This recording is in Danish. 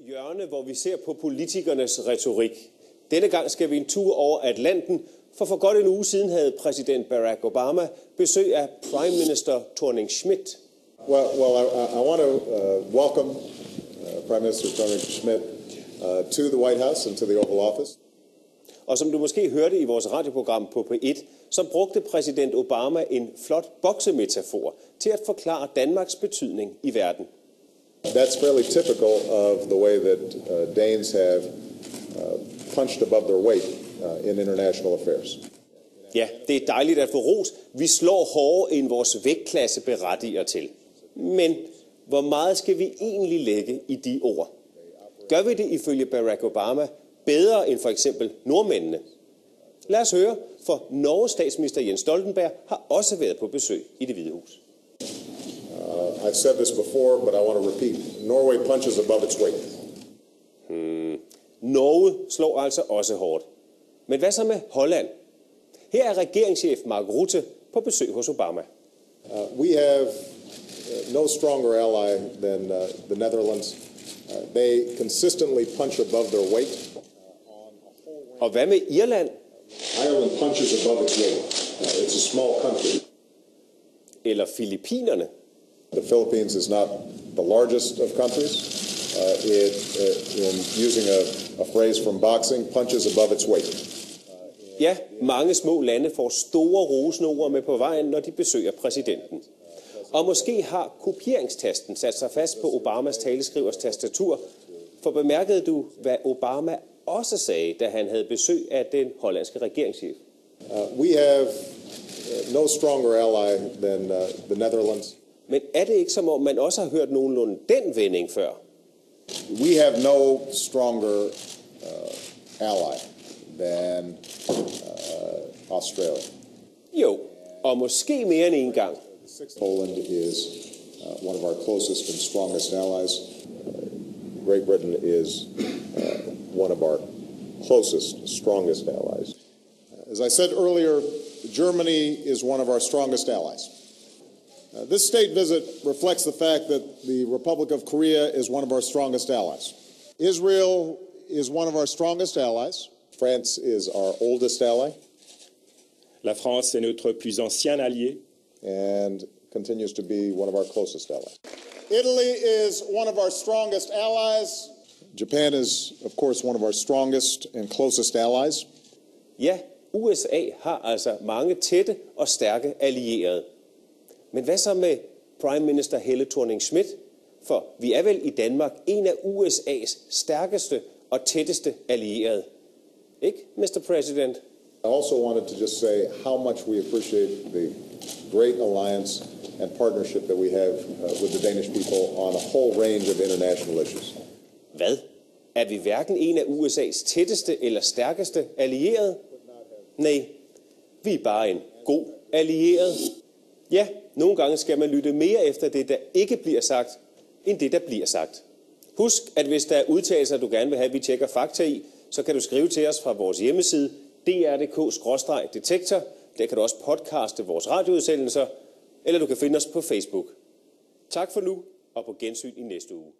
Hjørne, hvor vi ser på politikernes retorik. Denne gang skal vi en tur over Atlanten, for godt en uge siden havde præsident Barack Obama besøg af Prime Minister Thorning-Schmidt. Well, I want to welcome Prime Minister Thorning-Schmidt to the White House and to the Oval Office. Og som du måske hørte i vores radioprogram på P1, så brugte præsident Obama en flot boksemetafor til at forklare Danmarks betydning i verden. That's fairly typical of the way that Danes have punched above their weight in international affairs. Ja, det er dejligt at få ros. Vi slår hårdere end vores vægtklasse berettiger til. Men hvor meget skal vi egentlig lægge i de ord? Gør vi det ifølge Barack Obama bedre end for eksempel nordmændene? Lad os høre, for Norges statsminister Jens Stoltenberg har også været på besøg i Det Hvide Hus. I've said this before, but I want to repeat. Norway punches above its weight. Norge slår altså også hårdt. Men hvad så med Holland? Her er regeringschef Mark Rutte på besøg hos Obama. We have no stronger ally than the Netherlands. They consistently punch above their weight. Og hvad med Irland? Ireland punches above its weight. It's a small country. Eller Filippinerne? The Philippines is not the largest of countries. In using a phrase from boxing, punches above its weight. Ja, mange små lande får store rosende ord med på vejen, når de besøger præsidenten. Og måske har kopieringstasten sat sig fast på Obamas taleskrivers tastatur, for bemærkede du, hvad Obama også sagde, da han havde besøg af den hollandske regeringschef? We have no stronger ally than the Netherlands. Men er det ikke som om, man også har hørt nogenlunde den vending før? We have no stronger ally than Australia. Jo, og måske mere end en gang. Poland is one of our closest and strongest allies. Great Britain is one of our closest, strongest allies. As I said earlier, Germany is one of our strongest allies. This state visit reflects the fact that the Republic of Korea is one of our strongest allies. Israel is one of our strongest allies. France is our oldest ally. La France est notre plus ancien allié. And continues to be one of our closest allies. Italy is one of our strongest allies. Japan is, of course, one of our strongest and closest allies. Ja, USA har altså mange tætte og stærke allierede. Men hvad så med Prime Minister Helle Thorning-Schmidt? For vi er vel i Danmark en af USA's stærkeste og tætteste allierede. Ikke, Mr. President? I also wanted to just say how much we appreciate the great alliance and partnership that we have with the Danish people on a whole range of international issues. Hvad? Er vi hverken en af USA's tætteste eller stærkeste allierede? Nej, vi er bare en god allieret. Ja, nogle gange skal man lytte mere efter det, der ikke bliver sagt, end det, der bliver sagt. Husk, at hvis der er udtalelser, du gerne vil have, vi tjekker fakta i, så kan du skrive til os fra vores hjemmeside, dr.dk/detektor. Der kan du også podcaste vores radioudsendelser, eller du kan finde os på Facebook. Tak for nu, og på gensyn i næste uge.